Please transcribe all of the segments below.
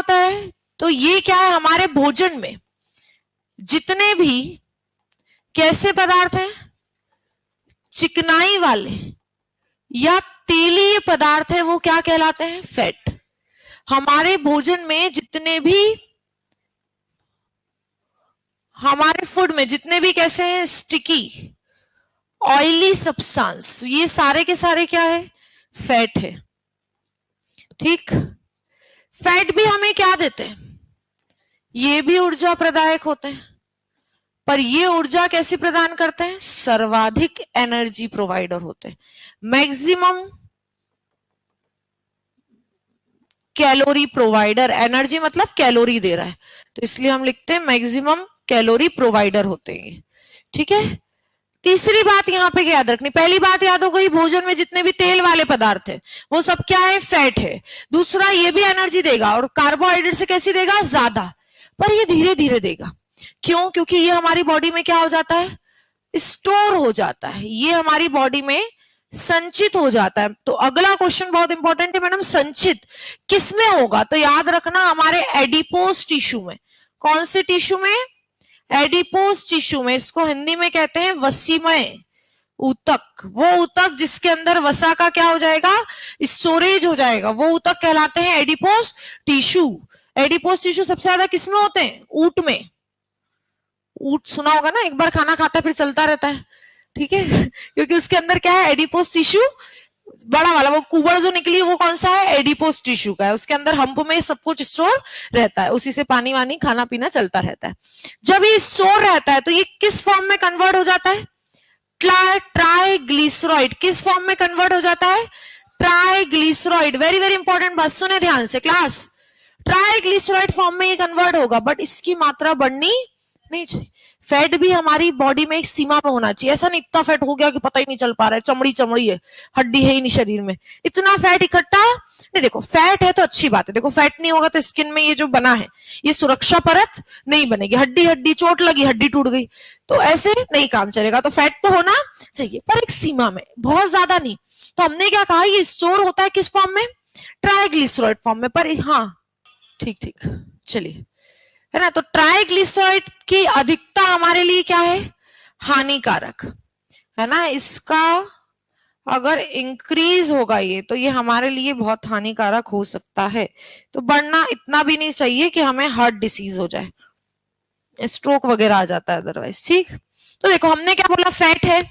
होता है, तो ये क्या है, हमारे भोजन में जितने भी कैसे पदार्थ हैं, चिकनाई वाले या तेलीय पदार्थ है, वो क्या कहलाते हैं, फैट। हमारे भोजन में जितने भी, हमारे फूड में जितने भी कैसे हैं, स्टिकी ऑयली सब्सटेंस, ये सारे के सारे क्या है, फैट है। ठीक, फैट भी हमें क्या देते हैं, ये भी ऊर्जा प्रदायक होते हैं, पर ये ऊर्जा कैसे प्रदान करते हैं, सर्वाधिक एनर्जी प्रोवाइडर होते हैं, मैक्सिमम कैलोरी प्रोवाइडर। एनर्जी मतलब कैलोरी दे रहा है, तो इसलिए हम लिखते हैं मैक्सिमम कैलोरी प्रोवाइडर होते हैं। ठीक है, तीसरी बात यहां पे याद रखनी, पहली बात याद हो गई, भोजन में जितने भी तेल वाले पदार्थ है वो सब क्या है, फैट है। दूसरा, ये भी एनर्जी देगा और कार्बोहाइड्रेट से कैसी देगा, ज्यादा, पर ये धीरे धीरे देगा। क्यों, क्योंकि ये हमारी बॉडी में क्या हो जाता है, स्टोर हो जाता है, ये हमारी बॉडी में संचित हो जाता है। तो अगला क्वेश्चन बहुत इंपॉर्टेंट है मैडम, संचित किसमें होगा, तो याद रखना हमारे एडिपोज टिश्यू में। कौन से टिश्यू में, एडिपोज टिश्यू में। इसको हिंदी में कहते हैं वसीमय ऊतक। वो ऊतक जिसके अंदर वसा का क्या हो जाएगा, स्टोरेज हो जाएगा, वो ऊतक कहलाते हैं एडिपोज टिश्यू। एडिपोज टिश्यू सबसे ज्यादा किसमें होते हैं, ऊंट में। ऊंट सुना होगा ना, एक बार खाना खाता है फिर चलता रहता है, ठीक है क्योंकि उसके अंदर क्या है, एडिपोज टिश्यू बड़ा वाला, वो कुबड़ जो निकली है वो कौन सा है, एडिपोज टिश्यू का है। उसके अंदर हम्प में सब कुछ स्टोर रहता है, उसी से पानी वानी खाना पीना चलता रहता है। जब ये स्टोर रहता है तो ये किस फॉर्म में कन्वर्ट हो जाता है, ट्राइग्लिसराइड। किस फॉर्म में कन्वर्ट हो जाता है, ट्राइग्लिसराइड। वेरी वेरी इंपॉर्टेंट बात, सुने ध्यान से क्लास, ट्राइग्लिसराइड फॉर्म में ये कन्वर्ट होगा, बट इसकी मात्रा बढ़नी नहीं चाहिए। फैट भी हमारी बॉडी में एक सीमा में होना चाहिए, ऐसा नहीं इतना फैट हो गया कि पता ही नहीं चल पा रहा है, चमड़ी चमड़ी है, हड्डी है ही नहीं शरीर में, इतना फैट इकट्ठा नहीं। देखो फैट है तो अच्छी बात है, देखो फैट नहीं होगा तो स्किन में ये जो बना है ये सुरक्षा परत नहीं बनेगी, हड्डी हड्डी चोट लगी हड्डी टूट गई, तो ऐसे नहीं काम चलेगा। तो फैट तो होना चाहिए पर एक सीमा में, बहुत ज्यादा नहीं। तो हमने क्या कहा, ये स्टोर होता है किस फॉर्म में, ट्राइग्लिसराइड फॉर्म में। पर हाँ ठीक ठीक, चलिए, है ना। तो ट्राइग्लिसराइड की अधिकता हमारे लिए क्या है, हानिकारक है ना। इसका अगर इंक्रीज होगा ये, तो ये हमारे लिए बहुत हानिकारक हो सकता है। तो बढ़ना इतना भी नहीं चाहिए कि हमें हार्ट डिसीज हो जाए, स्ट्रोक वगैरह आ जाता है अदरवाइज। ठीक, तो देखो हमने क्या बोला, फैट है,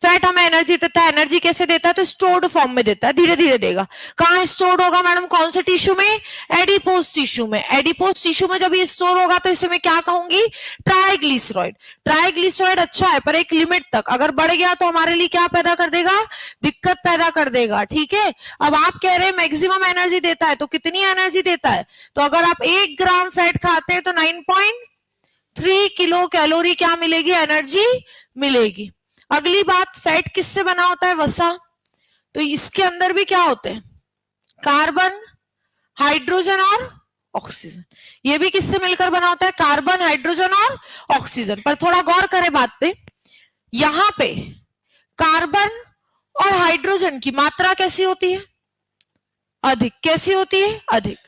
फैट हमें एनर्जी देता है। एनर्जी कैसे देता है, तो स्टोर्ड फॉर्म में देता है, धीरे धीरे देगा। कहाँ स्टोर्ड होगा मैडम, कौन से टिश्यू में, एडिपोज टिश्यू में। एडिपोज टिश्यू में जब ये स्टोर होगा तो इसे मैं क्या कहूंगी, ट्राइग्लिसराइड। ट्राइग्लिसराइड अच्छा है पर एक लिमिट तक, अगर बढ़ गया तो हमारे लिए क्या पैदा कर देगा, दिक्कत पैदा कर देगा। ठीक है, अब आप कह रहे हैं मैक्सिमम एनर्जी देता है, तो कितनी एनर्जी देता है, तो अगर आप 1 ग्राम फैट खाते हैं तो 9.3 किलो कैलोरी क्या मिलेगी, एनर्जी मिलेगी। अगली बात, फैट किससे बना होता है, वसा। तो इसके अंदर भी क्या होते हैं, कार्बन, हाइड्रोजन और ऑक्सीजन। ये भी किससे मिलकर बना होता है, कार्बन, हाइड्रोजन और ऑक्सीजन। पर थोड़ा गौर करें बात पे, यहां पे कार्बन और हाइड्रोजन की मात्रा कैसी होती है, अधिक। कैसी होती है, अधिक।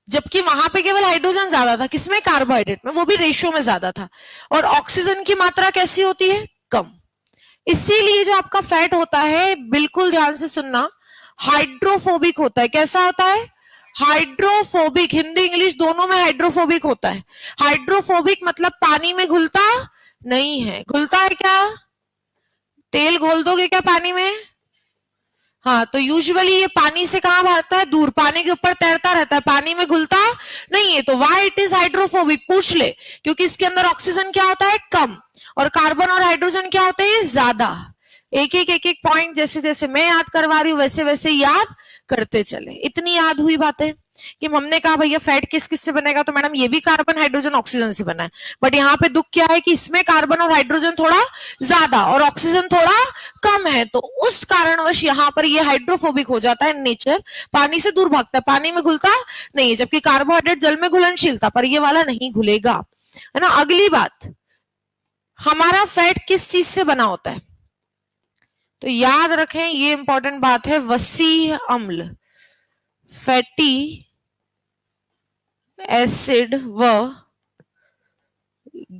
जबकि वहां पे केवल हाइड्रोजन ज्यादा था, किसमें, कार्बोहाइड्रेट में, वो भी रेशियो में ज्यादा था। और ऑक्सीजन की मात्रा कैसी होती है, कम। इसीलिए जो आपका फैट होता है, बिल्कुल ध्यान से सुनना, हाइड्रोफोबिक होता है। कैसा होता है, हाइड्रोफोबिक। हिंदी इंग्लिश दोनों में हाइड्रोफोबिक होता है। हाइड्रोफोबिक मतलब पानी में घुलता नहीं है। घुलता है क्या, तेल घोल दोगे क्या पानी में, हाँ, तो यूजुअली ये पानी से कहां भागता है, दूर, पानी के ऊपर तैरता रहता है, पानी में घुलता नहीं है। तो व्हाई इट इज हाइड्रोफोबिक, पूछ ले, क्योंकि इसके अंदर ऑक्सीजन क्या होता है, कम, और कार्बन और हाइड्रोजन क्या होते हैं, ज्यादा। एक एक पॉइंट जैसे जैसे मैं याद करवा रही हूँ वैसे वैसे याद करते चले। इतनी याद हुई बातें कि हमने कहा भैया फैट किस किस से बनेगा, तो मैडम ये भी कार्बन हाइड्रोजन ऑक्सीजन से बना है। बट यहाँ पे दुख क्या है कि इसमें कार्बन और हाइड्रोजन थोड़ा ज्यादा और ऑक्सीजन थोड़ा कम है, तो उस कारणवश यहाँ पर ये हाइड्रोफोबिक हो जाता है। नेचर पानी से दूर भागता है, पानी में घुलता नहीं है, जबकि कार्बोहाइड्रेट जल में घुलनशीलता, पर ये वाला नहीं घुलेगा, है ना। अगली बात, हमारा फैट किस चीज से बना होता है, तो याद रखें ये इंपॉर्टेंट बात है, वसीय अम्ल, फैटी एसिड व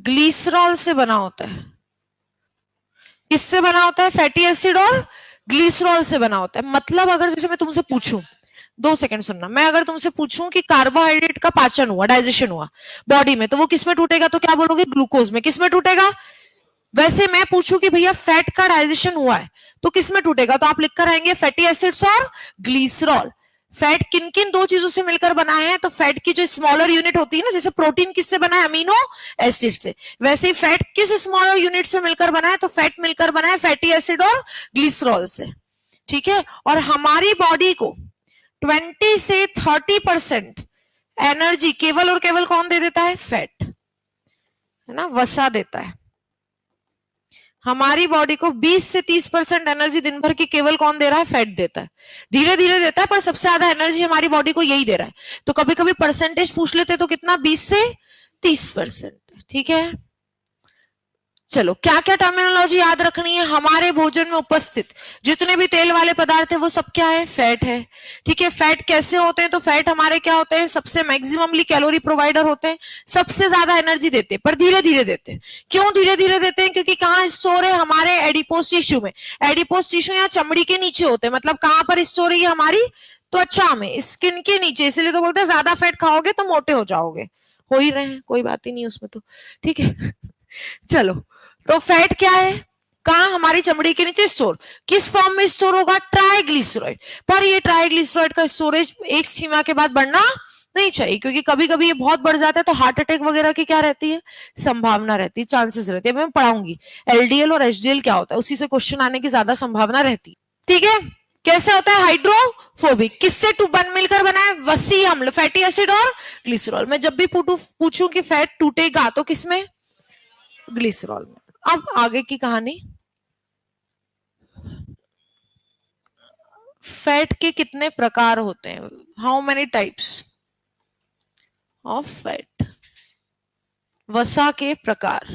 ग्लिसरॉल से बना होता है। किससे बना होता है? फैटी एसिड और ग्लिसरॉल से बना होता है। मतलब अगर जैसे मैं तुमसे पूछूं, 2 सेकंड सुनना, मैं अगर तुमसे पूछूं कि कार्बोहाइड्रेट का पाचन हुआ, डाइजेशन हुआ बॉडी में, तो वो किसमें टूटेगा? तो क्या बोलोगे? ग्लूकोज में। किसमें टूटेगा? वैसे मैं पूछूं कि भैया फैट का डाइजेशन हुआ है तो किसमें टूटेगा? तो आप लिखकर आएंगे फैटी एसिड्स और ग्लिसरॉल। फैट किन किन 2 चीजों से मिलकर बना है? तो फैट की जो स्मॉलर यूनिट होती है ना, जैसे प्रोटीन किससे बना है? अमीनो एसिड से। वैसे ही फैट किस स्मॉलर यूनिट से मिलकर बना है? तो फैट मिलकर बना है फैटी एसिड और ग्लिसरॉल से। ठीक है। और हमारी बॉडी को 20 से 30% एनर्जी केवल और केवल कौन दे देता है? फैट, है ना, वसा देता है। हमारी बॉडी को 20 से 30% एनर्जी दिन भर की केवल कौन दे रहा है? फैट देता है। धीरे धीरे देता है, पर सबसे ज्यादा एनर्जी हमारी बॉडी को यही दे रहा है। तो कभी कभी परसेंटेज पूछ लेते तो कितना? 20 से 30%। ठीक है। चलो, क्या क्या टर्मिनोलॉजी याद रखनी है? हमारे भोजन में उपस्थित जितने भी तेल वाले पदार्थ है वो सब क्या है? फैट है। ठीक है। फैट कैसे होते हैं? तो फैट हमारे क्या होते हैं? सबसे मैक्सिममली कैलोरी प्रोवाइडर होते हैं, सबसे ज्यादा एनर्जी देते हैं, पर धीरे धीरे देते हैं। क्यों धीरे धीरे देते हैं? क्योंकि कहाँ स्टोर है? हमारे एडिपोज टिश्यू में। एडिपोज टिश्यू या चमड़ी के नीचे होते हैं। मतलब कहां पर स्टोर है? हमारी त्वचा में, स्किन के नीचे। इसलिए तो बोलते हैं ज्यादा फैट खाओगे तो मोटे हो जाओगे। हो ही रहे हैं, कोई बात ही नहीं उसमें तो। ठीक है। चलो, तो फैट क्या है? कहां? हमारी चमड़ी के नीचे स्टोर। किस फॉर्म में स्टोर होगा? ट्राइग्लिसराइड। पर ये ट्राइग्लिसराइड का स्टोरेज एक सीमा के बाद बढ़ना नहीं चाहिए, क्योंकि कभी कभी ये बहुत बढ़ जाता है तो हार्ट अटैक वगैरह की क्या रहती है? संभावना रहती है, चांसेस रहती है। मैं पढ़ाऊंगी एलडीएल और एचडीएल क्या होता है, उसी से क्वेश्चन आने की ज्यादा संभावना रहती है। ठीक है। कैसे होता है? हाइड्रोफोबिक। किससे बन मिलकर बना है? वसी अम्ल, फैटी एसिड और ग्लिसरॉल। मैं जब भी पूछूं कि फैट टूटेगा तो किसमें? ग्लिसरॉल में। अब आगे की कहानी। फैट के कितने प्रकार होते हैं? How many types of fat? वसा के प्रकार।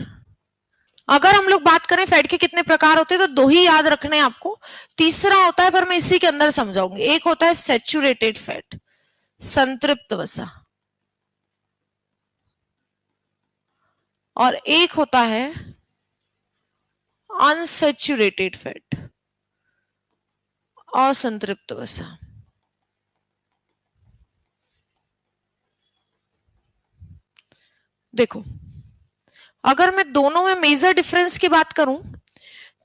अगर हम लोग बात करें फैट के कितने प्रकार होते हैं तो 2 ही याद रखने हैं आपको। तीसरा होता है, पर मैं इसी के अंदर समझाऊंगी। एक होता है सैचुरेटेड फैट, संतृप्त वसा, और एक होता है अनसैचुरेटेड फैट, असंतृप्त वसा। देखो, अगर मैं दोनों में मेजर डिफरेंस की बात करूं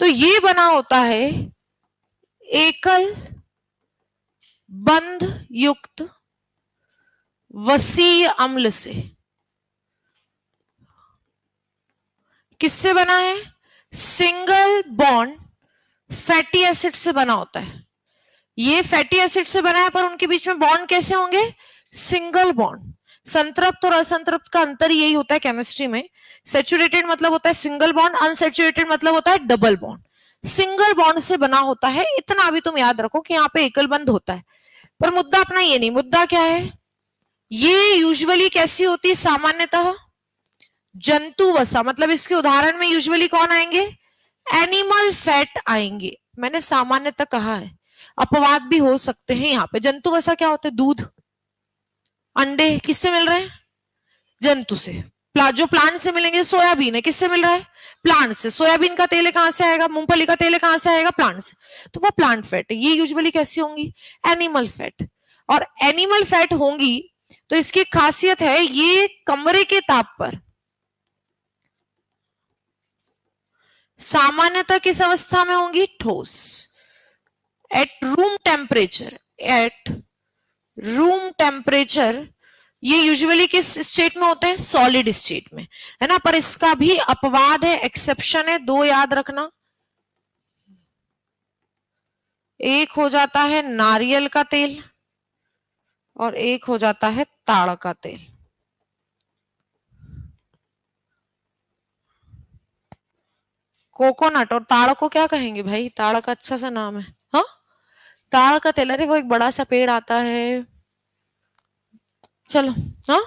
तो ये बना होता है एकल बंध युक्त वसीय अम्ल से। किससे बना है? सिंगल बॉन्ड फैटी एसिड से बना होता है। ये फैटी एसिड से बना है, पर उनके बीच में बॉन्ड कैसे होंगे? Single bond. संतृप्त और असंतृप्त का अंतर यही होता है केमिस्ट्री में। सैचुरेटेड मतलब होता है सिंगल बॉन्ड, अनसैचुरेटेड मतलब होता है डबल बॉन्ड। सिंगल बॉन्ड से बना होता है, इतना भी तुम याद रखो कि यहाँ पे एकल बंध होता है। पर मुद्दा अपना ये नहीं, मुद्दा क्या है? ये यूजुअली कैसी होती है? सामान्यतः जंतु वसा। मतलब इसके उदाहरण में यूजुअली कौन आएंगे? एनिमल फैट आएंगे। मैंने सामान्यतः कहा है, अपवाद भी हो सकते हैं यहाँ पे। जंतु वसा क्या होते हैं? दूध, अंडे किससे मिल रहे हैं? जंतु से। जो प्लांट से मिलेंगे, सोयाबीन है, किससे मिल रहा है? प्लांट से। सोयाबीन का तेल कहां से आएगा? मूंगफली का तेल कहां से आएगा? प्लांट से। तो वो प्लांट फैट है। ये यूजुअली कैसी होंगी? Animal fat. और एनिमल फैट होंगी तो इसकी खासियत है, ये कमरे के ताप पर सामान्यतः किस अवस्था में होंगी? ठोस। At room temperature, at room temperature ये यूजुअली किस स्टेट में होते हैं? सॉलिड स्टेट में, है ना। पर इसका भी अपवाद है, एक्सेप्शन है। 2 याद रखना। एक हो जाता है नारियल का तेल और एक हो जाता है ताड़ का तेल। कोकोनट और ताड़ को क्या कहेंगे भाई? ताड़ का अच्छा सा नाम है। हाँ, ताड़ का तेल। अरे वो एक बड़ा सा पेड़ आता है, चलो। हाँ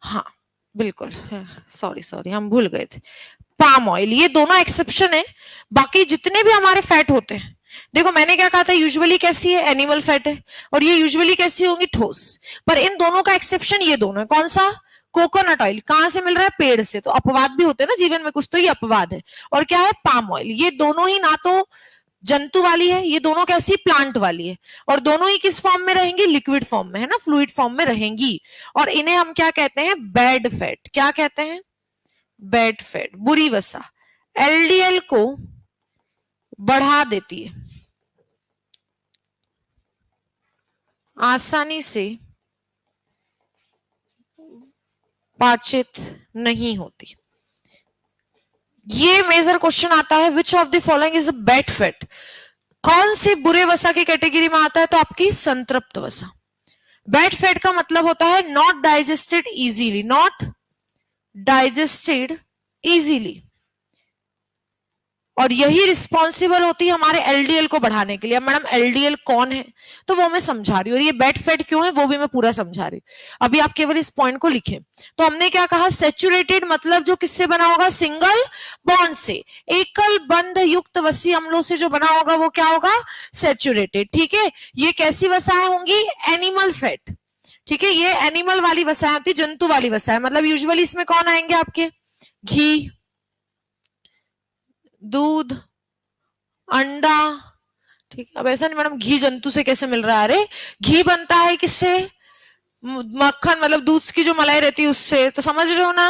हाँ, बिल्कुल। सॉरी सॉरी, हम भूल गए थे। Palm oil. ये दोनों एक्सेप्शन है। बाकी जितने भी हमारे फैट होते हैं देखो मैंने क्या कहा था, यूजुअली कैसी है, एनिमल फैट है, और ये यूजुअली कैसी होंगी, ठोस। पर इन दोनों का एक्सेप्शन ये दोनों है, कौन सा, कोकोनट ऑयल कहां से मिल रहा है, पेड़ से। तो अपवाद भी होते हैं ना जीवन में कुछ, तो ये अपवाद है। और क्या है, पाम ऑयल। ये दोनों ही ना तो जंतु वाली है, ये दोनों कैसी, प्लांट वाली है, और दोनों ही किस फॉर्म में रहेंगी, लिक्विड फॉर्म में, है ना, फ्लूइड फॉर्म में रहेंगी। और इन्हें हम क्या कहते हैं, बैड फैट। क्या कहते हैं, बैड फैट, बुरी वसा। एलडीएल को बढ़ा देती है, आसानी से पाचित नहीं होती। ये मेजर क्वेश्चन आता है, which of the following is a bad fat, कौन से बुरे वसा की कैटेगरी में आता है, तो आपकी संतृप्त वसा। बैड फैट का मतलब होता है not digested easily, not digested easily, और यही रिस्पॉन्सिबल होती है हमारे एलडीएल को बढ़ाने के लिए। अब मैडम एलडीएल कौन है, तो वो मैं समझा रही हूँ, और ये बैड फैट क्यों है वो भी मैं पूरा समझा रही हूँ। अभी आप केवल इस पॉइंट को लिखें। तो हमने क्या कहा, सेचुरेटेड मतलब जो किससे बना होगा, सिंगल बॉन्ड से, एकल बंध युक्त वसी अम्लों से जो बना होगा वो क्या होगा, सेचुरेटेड। ठीक है, ये कैसी वसाएं होंगी, एनिमल फैट। ठीक है, ये एनिमल वाली वसाएं होती, जंतु वाली वसाएं। मतलब यूजुअली इसमें कौन आएंगे आपके, घी, दूध, अंडा। ठीक है, अब ऐसा नहीं मैडम घी जंतु से कैसे मिल रहा है, अरे घी बनता है किससे, मक्खन मतलब दूध की जो मलाई रहती है उससे, तो समझ रहे हो ना,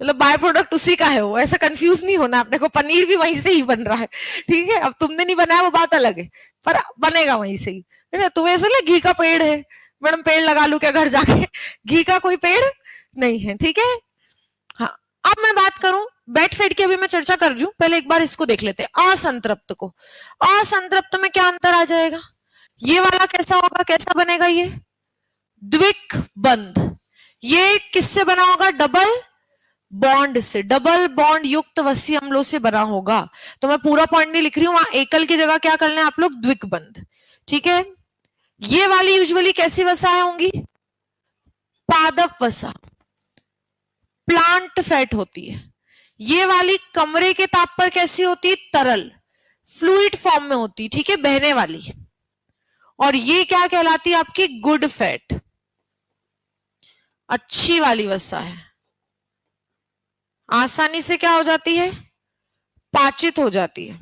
मतलब बाय प्रोडक्ट उसी का है वो, ऐसा कंफ्यूज नहीं होना अपने को, पनीर भी वहीं से ही बन रहा है। ठीक है, अब तुमने नहीं बनाया वो बात अलग है, पर बनेगा वहीं से ही, है ना। तुम्हें ऐसा लगे घी का पेड़ है, मैडम पेड़ लगा लू क्या घर जाके, घी का कोई पेड़ नहीं है। ठीक है, हाँ। अब मैं बात करूं बैड फैट की, अभी मैं चर्चा कर रही हूं, पहले एक बार इसको देख लेते हैं, असंतृप्त को। असंतृप्त में क्या अंतर आ जाएगा, ये वाला कैसा होगा, कैसा बनेगा, ये द्विक बंध। ये किससे बना होगा, डबल बॉन्ड से, डबल बॉन्ड युक्त वसी अम्लों से बना होगा। तो मैं पूरा पॉइंट नहीं लिख रही हूं, वहां एकल की जगह क्या करना है आप लोग, द्विक बंध। ठीक है, ये वाली यूजुअली कैसी वसाएं होंगी, पादप वसा, प्लांट फैट होती है। ये वाली कमरे के ताप पर कैसी होती है, तरल, फ्लूइड फॉर्म में होती। ठीक है, बहने वाली। और ये क्या कहलाती है आपकी, गुड फैट, अच्छी वाली वसा है, आसानी से क्या हो जाती है, पाचित हो जाती है।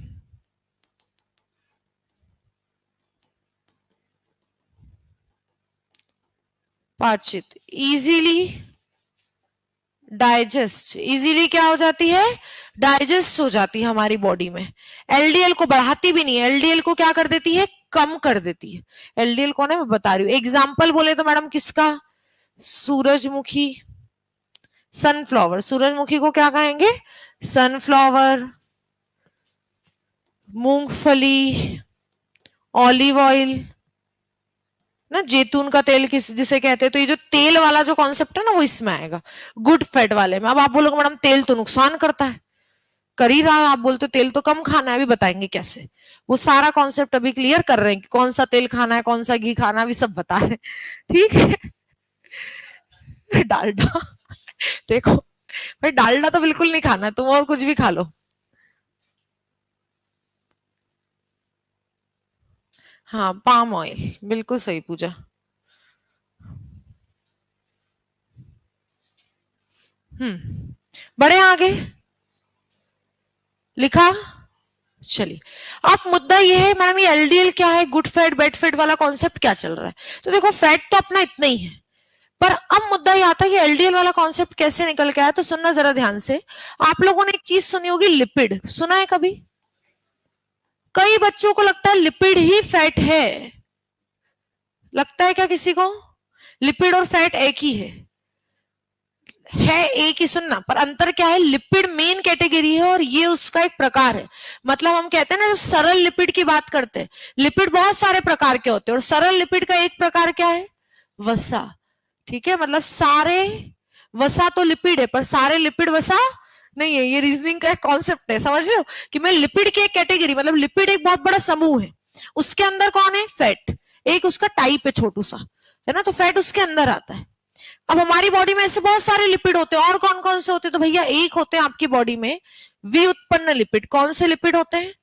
पाचित, इजीली डाइजेस्ट, इजीली क्या हो जाती है, डाइजेस्ट हो जाती है हमारी बॉडी में। एलडीएल को बढ़ाती भी नहीं है, एलडीएल को क्या कर देती है, कम कर देती है। एलडीएल कौन है मैं बता रही हूँ, एग्जाम्पल बोले तो मैडम किसका, सूरजमुखी, सनफ्लावर। सूरजमुखी को क्या कहेंगे, सनफ्लावर, मूंगफली, ऑलिव ऑयल ना, जैतून का तेल किस जिसे कहते हैं। तो ये जो तेल वाला जो कॉन्सेप्ट है ना वो इसमें आएगा, गुड फैट वाले में। अब आप बोलोगे मैडम तेल तो नुकसान करता है, कर ही रहा है, आप बोलते तेल तो कम खाना है, अभी बताएंगे कैसे। वो सारा कॉन्सेप्ट अभी क्लियर कर रहे हैं कि कौन सा तेल खाना है, कौन सा घी खाना है, अभी सब बता रहे हैं। ठीक है, डालडा देखो भाई, डालडा तो बिल्कुल नहीं खाना, तुम और कुछ भी खा लो। हाँ, पाम ऑयल, बिल्कुल सही पूजा। बड़े आगे लिखा, चलिए। अब मुद्दा ये है मैडम, ये एलडीएल क्या है, गुड फैट बैड फैट वाला कॉन्सेप्ट क्या चल रहा है। तो देखो फैट तो अपना इतना ही है, पर अब मुद्दा ये आता है कि एलडीएल वाला कॉन्सेप्ट कैसे निकल के आया। तो सुनना जरा ध्यान से, आप लोगों ने एक चीज सुनी होगी, लिपिड, सुना है कभी। कई बच्चों को लगता है लिपिड ही फैट है, लगता है क्या किसी को, लिपिड और फैट एक ही है एक ही, सुनना, पर अंतर क्या है, लिपिड मेन कैटेगरी है और ये उसका एक प्रकार है। मतलब हम कहते हैं ना, जब सरल लिपिड की बात करते हैं, लिपिड बहुत सारे प्रकार के होते हैं, और सरल लिपिड का एक प्रकार क्या है, वसा। ठीक है, मतलब सारे वसा तो लिपिड है, पर सारे लिपिड वसा नहीं है। ये रीजनिंग का एक कॉन्सेप्ट है, समझ रहे हो, कि मैं लिपिड की एक कैटेगरी, मतलब लिपिड एक बहुत बड़ा समूह है, उसके अंदर कौन है, फैट, एक उसका टाइप है छोटू सा, है ना, तो फैट उसके अंदर आता है। अब हमारी बॉडी में ऐसे बहुत सारे लिपिड होते हैं, और कौन कौन से होते हैं, तो भैया एक होते हैं आपकी बॉडी में व्युत्पन्न लिपिड। कौन से लिपिड होते हैं,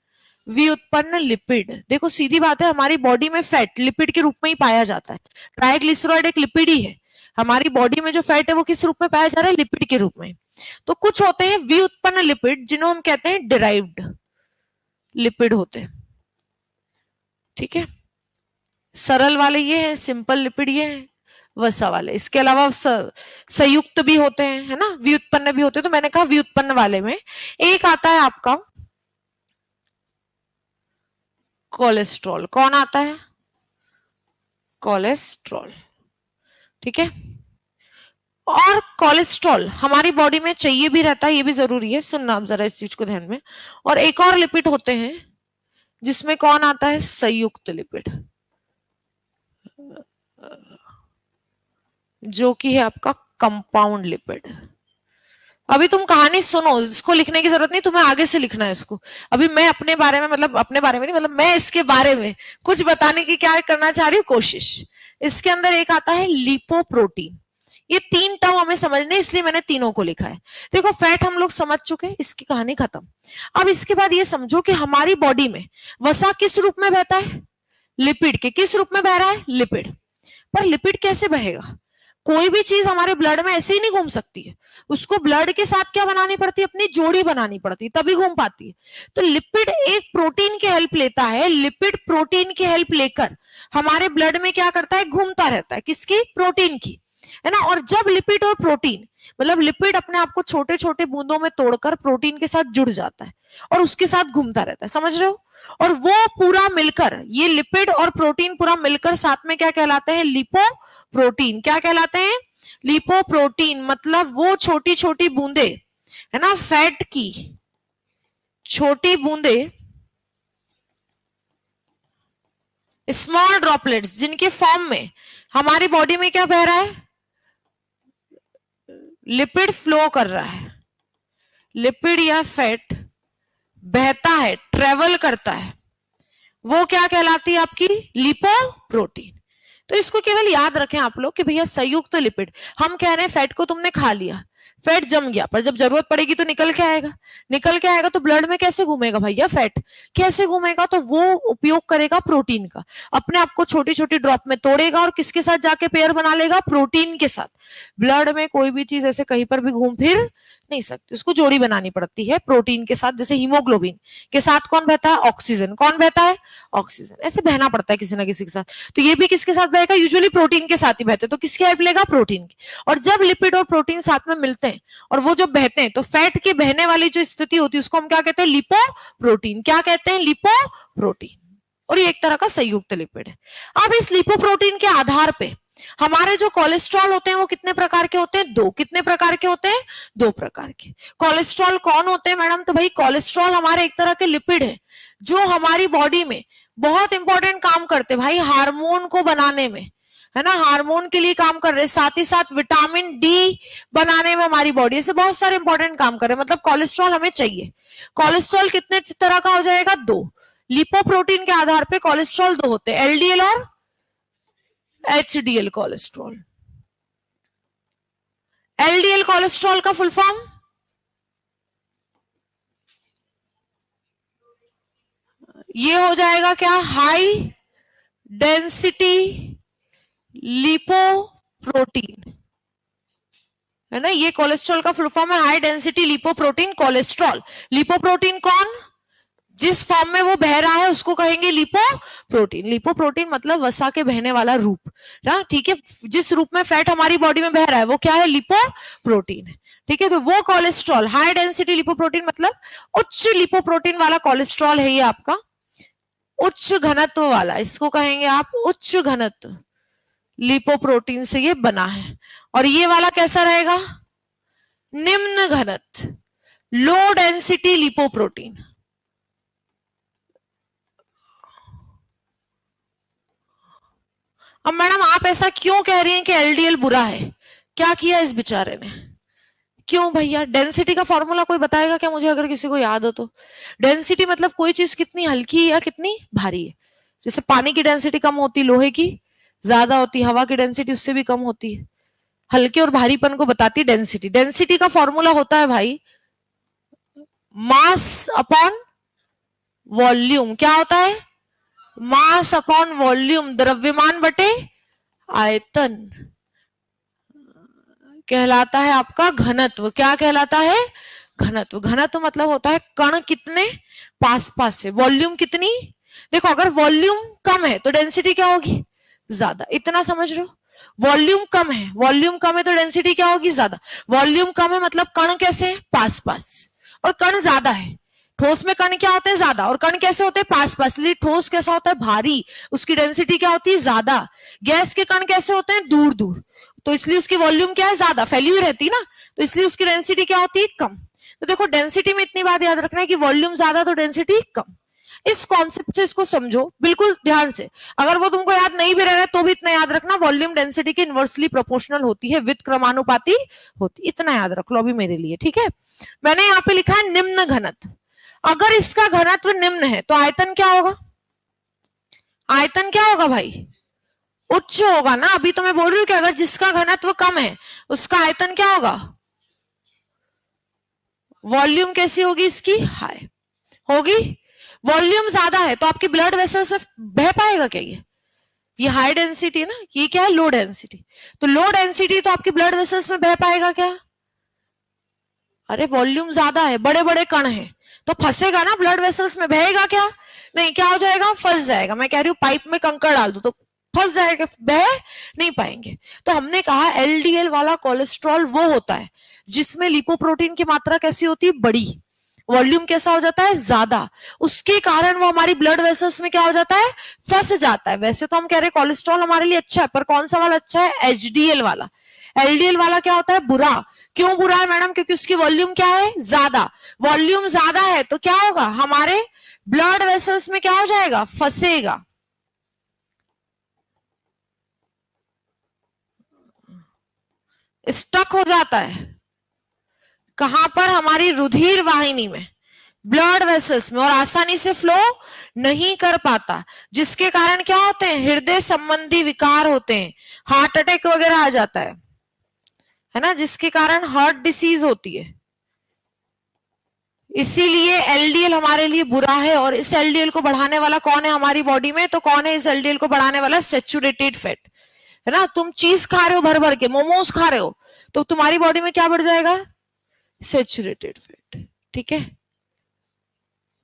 व्युत्पन्न लिपिड। देखो सीधी बात है, हमारी बॉडी में फैट लिपिड के रूप में ही पाया जाता है। ट्राइग्लिसराइड एक लिपिड ही है। हमारी बॉडी में जो फैट है वो किस रूप में पाया जा रहा है? लिपिड के रूप में। तो कुछ होते हैं व्युत्पन्न लिपिड जिन्हें हम कहते हैं डिराइव्ड लिपिड होते हैं। ठीक है, सरल वाले ये है, सिंपल लिपिड ये है, वसा वाले। इसके अलावा संयुक्त भी होते हैं, है ना, व्युत्पन्न भी होते हैं। तो मैंने कहा व्युत्पन्न वाले में एक आता है आपका कोलेस्ट्रॉल। कौन आता है? कोलेस्ट्रॉल। ठीक है, और कोलेस्ट्रॉल हमारी बॉडी में चाहिए भी रहता है, ये भी जरूरी है, सुनना आप जरा इस चीज को ध्यान में। और एक और लिपिड होते हैं जिसमें कौन आता है? संयुक्त लिपिड, जो कि है आपका कंपाउंड लिपिड। अभी तुम कहानी सुनो, इसको लिखने की जरूरत नहीं, तुम्हें आगे से लिखना है इसको। अभी मैं अपने बारे में, मतलब अपने बारे में नहीं, मतलब मैं इसके बारे में कुछ बताने की क्या करना चाह रही हूँ, कोशिश। इसके अंदर एक आता है लिपोप्रोटीन। ये तीन टर्म हमें समझने, इसलिए मैंने तीनों को लिखा है। देखो फैट हम लोग समझ चुके हैं, इसकी कहानी खत्म। अब इसके बाद ये समझो कि हमारी बॉडी में वसा किस रूप में बहता है? लिपिड के। किस रूप में बह रहा है? लिपिड। पर लिपिड कैसे बहेगा? कोई भी चीज हमारे ब्लड में ऐसे ही नहीं घूम सकती है, उसको ब्लड के साथ क्या बनानी पड़ती है? अपनी जोड़ी बनानी पड़ती है, तभी घूम पाती है। तो लिपिड एक प्रोटीन की हेल्प लेता है। लिपिड प्रोटीन की हेल्प लेकर हमारे ब्लड में क्या करता है? घूमता रहता है। किसकी? प्रोटीन की, है ना। और जब लिपिड और प्रोटीन, मतलब लिपिड अपने आप को छोटे छोटे बूंदों में तोड़कर प्रोटीन के साथ जुड़ जाता है और उसके साथ घूमता रहता है, समझ रहे हो। और वो पूरा मिलकर, ये लिपिड और प्रोटीन पूरा मिलकर साथ में क्या कहलाते हैं? लिपोप्रोटीन। क्या कहलाते हैं? लिपोप्रोटीन। मतलब वो छोटी छोटी बूंदे, है ना, फैट की छोटी बूंदे, स्मॉल ड्रॉपलेट्स, जिनके फॉर्म में हमारी बॉडी में क्या बह रहा है? लिपिड फ्लो कर रहा है। लिपिड या फैट बहता है, ट्रेवल करता है, वो क्या कहलाती है? आपकी लिपोप्रोटीन। तो इसको केवल याद रखें आप लोग कि भैया संयुक्त लिपिड। हम कह रहे हैं फैट को तुमने खा लिया, फैट जम गया, पर जब जरूरत पड़ेगी तो निकल के आएगा। निकल के आएगा तो ब्लड में कैसे घूमेगा भैया? फैट कैसे घूमेगा? तो वो उपयोग करेगा प्रोटीन का, अपने आप को छोटी छोटी ड्रॉप में तोड़ेगा और किसके साथ जाके पेयर बना लेगा? प्रोटीन के साथ। ब्लड में कोई भी चीज ऐसे कहीं पर भी घूम फिर नहीं सकती, उसको जोड़ी बनानी पड़ती है प्रोटीन के साथ। जैसे हीमोग्लोबिन के साथ कौन बहता है? ऑक्सीजन। कौन बहता है? ऑक्सीजन। ऐसे बहना पड़ता है किसी ना किसी के साथ। तो ये भी किसके साथ बहेगा? यूजुअली प्रोटीन के साथ ही बहते हैं। तो किसकी हेल्प लेगा? प्रोटीन की। और जब लिपिड और प्रोटीन साथ में मिलते हैं और वो जब बहते हैं, तो फैट के बहने वाली जो स्थिति होती है उसको हम क्या कहते हैं? लिपोप्रोटीन। क्या कहते हैं? लिपोप्रोटीन। और ये एक तरह का संयुक्त लिपिड है। अब इस लिपोप्रोटीन के आधार पे हमारे जो कोलेस्ट्रॉल होते हैं वो कितने प्रकार के होते हैं? दो। कितने प्रकार के होते हैं? दो प्रकार के। कोलेस्ट्रॉल कौन होते हैं मैडम? तो भाई कोलेस्ट्रॉल हमारे एक तरह के लिपिड है जो हमारी बॉडी में बहुत इंपॉर्टेंट काम करते हैं भाई, हार्मोन को बनाने में, है ना, हार्मोन के लिए काम कर रहे हैं, साथ ही साथ विटामिन डी बनाने में हमारी बॉडी से बहुत सारे इंपॉर्टेंट काम कर रहे हैं। मतलब कोलेस्ट्रॉल हमें चाहिए। कोलेस्ट्रॉल कितने तरह का हो जाएगा? दो। लिपोप्रोटीन के आधार पे कोलेस्ट्रॉल दो होते हैं, एलडीएल और एचडीएल कोलेस्ट्रॉल। एलडीएल कोलेस्ट्रॉल का फुल फॉर्म ये हो जाएगा क्या? हाई डेंसिटी लिपोप्रोटीन, है ना। ये कोलेस्ट्रॉल का फुल फॉर्म है high density lipoprotein cholesterol. Lipoprotein कौन? जिस फॉर्म में वो बह रहा है उसको कहेंगे लिपोप्रोटीन। लिपोप्रोटीन मतलब वसा के बहने वाला रूप ना, ठीक है। जिस रूप में फैट हमारी बॉडी में बह रहा है वो क्या है? लिपोप्रोटीन है, ठीक है। तो वो कोलेस्ट्रॉल हाई डेंसिटी लिपोप्रोटीन मतलब उच्च लिपोप्रोटीन वाला कोलेस्ट्रॉल है ये आपका, उच्च घनत्व वाला, इसको कहेंगे आप उच्च घनत्व लिपोप्रोटीन से ये बना है। और ये वाला कैसा रहेगा? निम्न घनत्व लो डेंसिटी लिपोप्रोटीन। अब मैडम आप ऐसा क्यों कह रही हैं कि एलडीएल बुरा है? क्या किया इस बेचारे ने? क्यों भैया? डेंसिटी का फॉर्मूला कोई बताएगा क्या मुझे, अगर किसी को याद हो तो? डेंसिटी मतलब कोई चीज कितनी हल्की या कितनी भारी है। जैसे पानी की डेंसिटी कम होती, लोहे की ज्यादा होती, हवा की डेंसिटी उससे भी कम होती है। हल्के और भारीपन को बताती है डेंसिटी। डेंसिटी का फॉर्मूला होता है भाई मास अपॉन वॉल्यूम क्या होता है? मास अपॉन वॉल्यूम, द्रव्यमान बटे आयतन कहलाता है आपका घनत्व। क्या कहलाता है? घनत्व। घनत्व मतलब होता है कण कितने पास पास से, वॉल्यूम कितनी। देखो अगर वॉल्यूम कम है तो डेंसिटी क्या होगी? ज्यादा। इतना समझ रहे हो? वॉल्यूम कम है, वॉल्यूम कम है तो डेंसिटी क्या होगी? ज्यादा। वॉल्यूम कम है मतलब कण कैसे है? पास पास। और कण ज्यादा है। ठोस में कण क्या होते हैं? ज्यादा। और कण कैसे होते हैं? पास पास। इसलिए ठोस कैसा होता है? भारी, उसकी डेंसिटी क्या होती है? ज्यादा। गैस के कण कैसे होते हैं? दूर दूर, तो इसलिए उसकी वॉल्यूम क्या है? ज्यादा, फैली हुई रहती है ना, तो इसलिए उसकी डेंसिटी क्या होती है? कम। तो देखो डेंसिटी में इतनी बात याद रखना है कि वॉल्यूम ज्यादा तो डेंसिटी कम। इस कॉन्सेप्ट से इसको समझो बिल्कुल ध्यान से। अगर वो तुमको याद नहीं भी रहे तो भी इतना याद रखना, वॉल्यूम डेंसिटी के इनवर्सली प्रोपोर्शनल होती है, विद क्रमानुपाती होती। इतना याद रख लो अभी मेरे लिए, ठीक है। मैंने यहाँ पे लिखा है निम्न घनत्व। अगर इसका घनत्व निम्न है तो आयतन क्या होगा? आयतन क्या होगा भाई? उच्च होगा ना। अभी तो मैं बोल रही हूँ कि अगर जिसका घनत्व कम है उसका आयतन क्या होगा? वॉल्यूम कैसी होगी इसकी? हाई होगी। वॉल्यूम ज्यादा है तो आपकी ब्लड वेसल्स में बह पाएगा क्या? ये हाई डेंसिटी है ना, ये क्या है? Low density. तो लो डेंसिटी तो आपकी ब्लड वेसल्स में बह पाएगा क्या? अरे वॉल्यूम ज्यादा है, बड़े बड़े कण हैं, तो फंसेगा ना ब्लड वेसल्स में, बहेगा क्या? नहीं, क्या हो जाएगा? फंस जाएगा। मैं कह रही हूँ पाइप में कंकड़ डाल दो तो फंस जाएगा, बह नहीं पाएंगे। तो हमने कहा एलडीएल वाला कोलेस्ट्रॉल वो होता है जिसमें लिपोप्रोटीन की मात्रा कैसी होती है? बड़ी। वॉल्यूम कैसा हो जाता है? ज्यादा। उसके कारण वो हमारी ब्लड वेसल्स में क्या हो जाता है? फंस जाता है। वैसे तो हम कह रहे हैं कोलेस्ट्रॉल हमारे लिए अच्छा है, पर कौन सा वाला अच्छा है? एचडीएल वाला। एलडीएल वाला क्या होता है? बुरा। क्यों बुरा है मैडम? क्योंकि उसकी वॉल्यूम क्या है? ज्यादा। वॉल्यूम ज्यादा है तो क्या होगा? हमारे ब्लड वेसल्स में क्या हो जाएगा? फंसेगा। स्टक हो जाता है। कहां पर? हमारी रुधिर वाहिनी में, ब्लड वेसल्स में, और आसानी से फ्लो नहीं कर पाता, जिसके कारण क्या होते हैं? हृदय संबंधी विकार होते हैं, हार्ट अटैक वगैरह आ जाता है ना, जिसके कारण हार्ट डिसीज होती है। इसीलिए एलडीएल हमारे लिए बुरा है। और इस एलडीएल को बढ़ाने वाला कौन है हमारी बॉडी में? तो कौन है इस एलडीएल को बढ़ाने वाला? सैचुरेटेड फैट, है ना। तुम चीज खा रहे हो भर भर के, मोमोज खा रहे हो, तो तुम्हारी बॉडी में क्या बढ़ जाएगा? सैचुरेटेड फैट, ठीक है।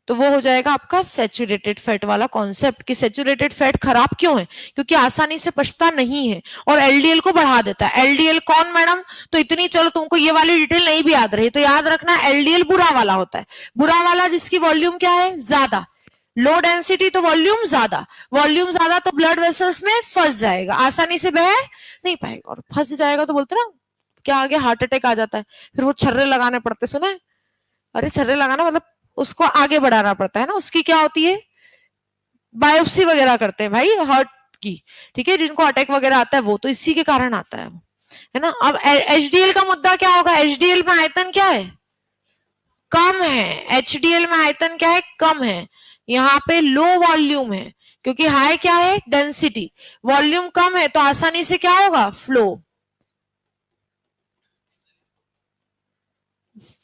तो वो हो जाएगा आपका सैचुरेटेड फैट वाला कॉन्सेप्ट, कि सैचुरेटेड फैट खराब क्यों है? क्योंकि आसानी से पचता नहीं है और एलडीएल को बढ़ा देता है। एलडीएल कौन मैडम? तो इतनी, चलो तुमको ये वाली डिटेल नहीं भी याद रही तो याद रखना, एलडीएल बुरा वाला होता है। बुरा वाला जिसकी वॉल्यूम क्या है? ज्यादा। लो डेंसिटी तो वॉल्यूम ज्यादा। वॉल्यूम ज्यादा तो ब्लड वेसल्स में फंस जाएगा, आसानी से बह नहीं पाएगा। और फंस जाएगा तो बोलते ना क्या आ गया? हार्ट अटैक आ जाता है। फिर वो छर्रे लगाने पड़ते, सुना है? अरे छर्रे लगाना मतलब उसको आगे बढ़ाना पड़ता है ना, उसकी क्या होती है? बायोप्सी वगैरह करते हैं भाई हार्ट की, ठीक है। जिनको अटैक वगैरह आता है वो तो इसी के कारण आता है ना। अब एचडीएल का मुद्दा क्या होगा? एचडीएल में आयतन क्या है? कम है। एचडीएल में आयतन क्या है? कम है। यहाँ पे लो वॉल्यूम है, क्योंकि हाई क्या है? डेंसिटी। वॉल्यूम कम है तो आसानी से क्या होगा?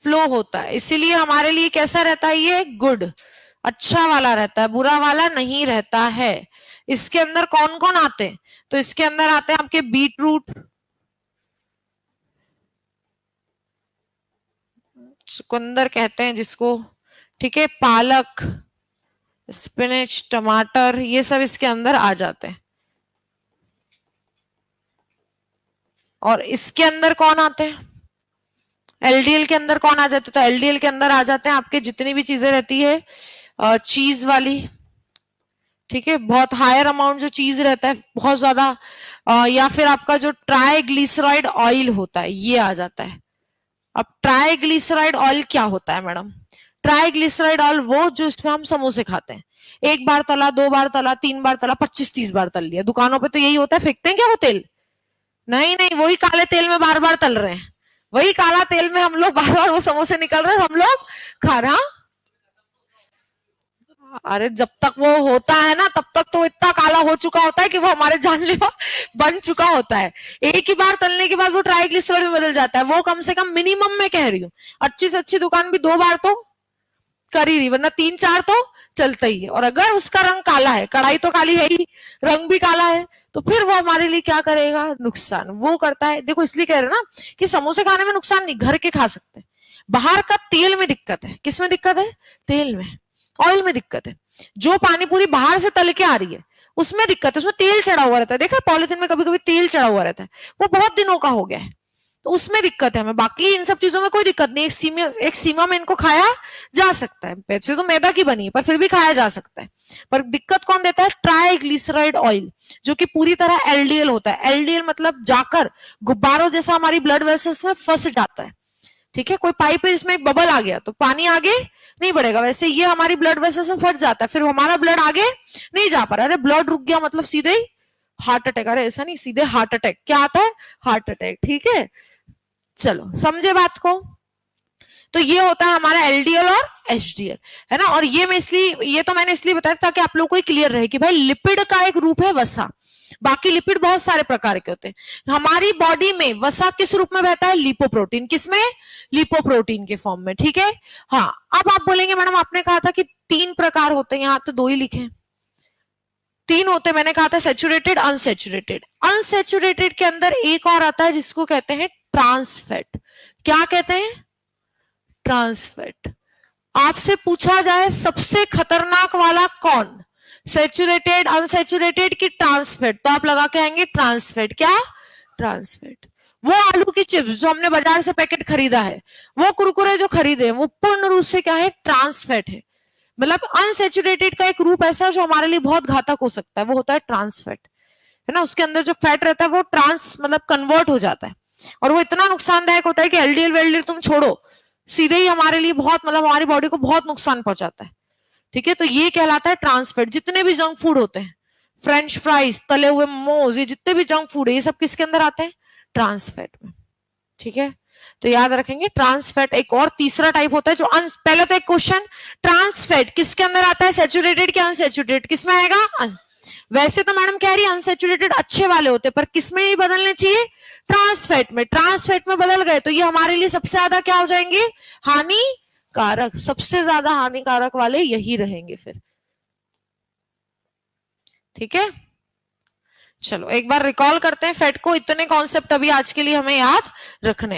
फ्लो होता है। इसीलिए हमारे लिए कैसा रहता है? ये गुड, अच्छा वाला रहता है, बुरा वाला नहीं रहता है। इसके अंदर कौन कौन आते हैं? तो इसके अंदर आते हैं आपके बीट रूट, चुकंदर कहते हैं जिसको, ठीक है, पालक, स्पिनच, टमाटर, ये सब इसके अंदर आ जाते हैं। और इसके अंदर कौन आते हैं? एलडीएल के अंदर कौन आ जाते हैं? तो एलडीएल के अंदर आ जाते हैं आपके जितनी भी चीजें रहती है चीज वाली, ठीक है, बहुत हायर अमाउंट जो चीज रहता है बहुत ज्यादा, या फिर आपका जो ट्राइग्लिसराइड ऑयल होता है ये आ जाता है। अब ट्राइग्लिसराइड ऑयल क्या होता है मैडम? ट्राइग्लिसराइड ऑयल वो जो इसमें हम समोसे खाते हैं, एक बार तला, दो बार तला, तीन बार तला, 25-30 बार तल लिया। दुकानों पे तो यही होता है, फेंकते हैं क्या वो तेल? नहीं नहीं, वही काले तेल में बार बार तल रहे हैं, वही काला तेल में हम लोग बार बार वो समोसे निकल रहे हैं, हम लोग खा रहे हैं। अरे जब तक वो होता है ना तब तक तो इतना काला हो चुका होता है कि वो हमारे जानलेवा बन चुका होता है। एक ही बार तलने के बाद वो ट्राइग्लिसराइड में बदल जाता है। वो कम से कम मिनिमम में कह रही हूँ, अच्छी से अच्छी दुकान भी 2 बार तो कर ही रही, वरना 3-4 तो चलता ही है। और अगर उसका रंग काला है, कढ़ाई तो काली है ही, रंग भी काला है, तो फिर वो हमारे लिए क्या करेगा, नुकसान वो करता है। देखो इसलिए कह रहे ना कि समोसे खाने में नुकसान नहीं, घर के खा सकते हैं। बाहर का तेल में दिक्कत है। किस में दिक्कत है? तेल में, ऑयल में दिक्कत है। जो पानी पूरी बाहर से तल के आ रही है उसमें दिक्कत है, उसमें तेल चढ़ा हुआ रहता है। देखा पॉलिथीन में कभी कभी तेल चढ़ा हुआ रहता है, वो बहुत दिनों का हो गया है, तो उसमें दिक्कत है हमें। बाकी इन सब चीजों में कोई दिक्कत नहीं, एक सीमा में इनको खाया जा सकता है। वैसे तो मैदा की बनी है पर फिर भी खाया जा सकता है। पर दिक्कत कौन देता है? ट्राइग्लिसराइड ऑयल, जो कि पूरी तरह एलडीएल होता है। एलडीएल मतलब जाकर गुब्बारों जैसा हमारी ब्लड वेसल्स में फंस जाता है। ठीक है, कोई पाइप है जिसमें एक बबल आ गया तो पानी आगे नहीं बढ़ेगा, वैसे ये हमारी ब्लड वेसल्स में फट जाता है, फिर हमारा ब्लड आगे नहीं जा पा रहा। अरे ब्लड रुक गया मतलब सीधे ही हार्ट अटैक। अरे ऐसा नहीं, सीधे हार्ट अटैक। क्या आता है? Heart attack. ठीक है, चलो समझे बात को। तो ये होता है हमारा एलडीएल और एचडीएल, है ना। और ये मैं इसलिए, ये तो मैंने इसलिए बताया ताकि आप लोगों को क्लियर रहे कि भाई लिपिड का एक रूप है वसा, बाकी लिपिड बहुत सारे प्रकार के होते हैं। हमारी बॉडी में वसा किस रूप में बहता है? लिपोप्रोटीन। किसमें? लिपोप्रोटीन के फॉर्म में। ठीक है, हाँ। अब आप बोलेंगे मैडम आपने कहा था कि 3 प्रकार होते हैं, यहाँ तो 2 ही लिखे हैं। 3 होते, मैंने कहा था सैचुरेटेड, अनसैचुरेटेड। अनसैचुरेटेड के अंदर एक और आता है जिसको कहते हैं ट्रांसफैट। क्या कहते हैं? ट्रांसफैट। आपसे पूछा जाए सबसे खतरनाक वाला कौन, सैचुरेटेड, अनसैचुरेटेड की ट्रांसफैट, तो आप लगा के आएंगे ट्रांसफैट। क्या? ट्रांसफैट। वो आलू की चिप्स जो हमने बाजार से पैकेट खरीदा है, वो कुरकुरे जो खरीदे, वो पूर्ण रूप से क्या है? ट्रांसफैट है। मतलब अनसैचुरेटेड का एक रूप ऐसा जो हमारे लिए बहुत घातक हो सकता है, वो होता है ट्रांसफैट, है ना। उसके अंदर जो फैट रहता है वो ट्रांस मतलब कन्वर्ट हो जाता है, और वो इतना नुकसानदायक होता है कि एलडीएल वेलडीएल तुम छोड़ो, सीधे ही हमारे लिए बहुत मतलब हमारी बॉडी को बहुत नुकसान पहुंचाता है। ठीक है, तो ये कहलाता है ट्रांसफैट। जितने भी जंक फूड होते हैं, फ्रेंच फ्राइज, तले हुए मोमोज, ये जितने भी जंक फूड है, ये सब किसके अंदर आते हैं? ट्रांसफैट में। ठीक है, तो याद रखेंगे ट्रांसफैट। एक और तीसरा टाइप होता है जो पहले तो एक क्वेश्चन, ट्रांसफैट किसके अंदर आता है? सैचुरेटेड क्या अनसैचुरेटेड? किसमें आएगा? वैसे तो मैडम कह रही है अनसैचुरेटेड अच्छे वाले होते, पर किसमें ही बदलने चाहिए? ट्रांसफैट में। ट्रांसफैट में बदल गए तो ये हमारे लिए सबसे ज्यादा क्या हो जाएंगे? हानिकारक। सबसे ज्यादा हानिकारक वाले यही रहेंगे फिर। ठीक है, चलो एक बार रिकॉल करते हैं फैट को। इतने कॉन्सेप्ट अभी आज के लिए हमें याद रखने हैं।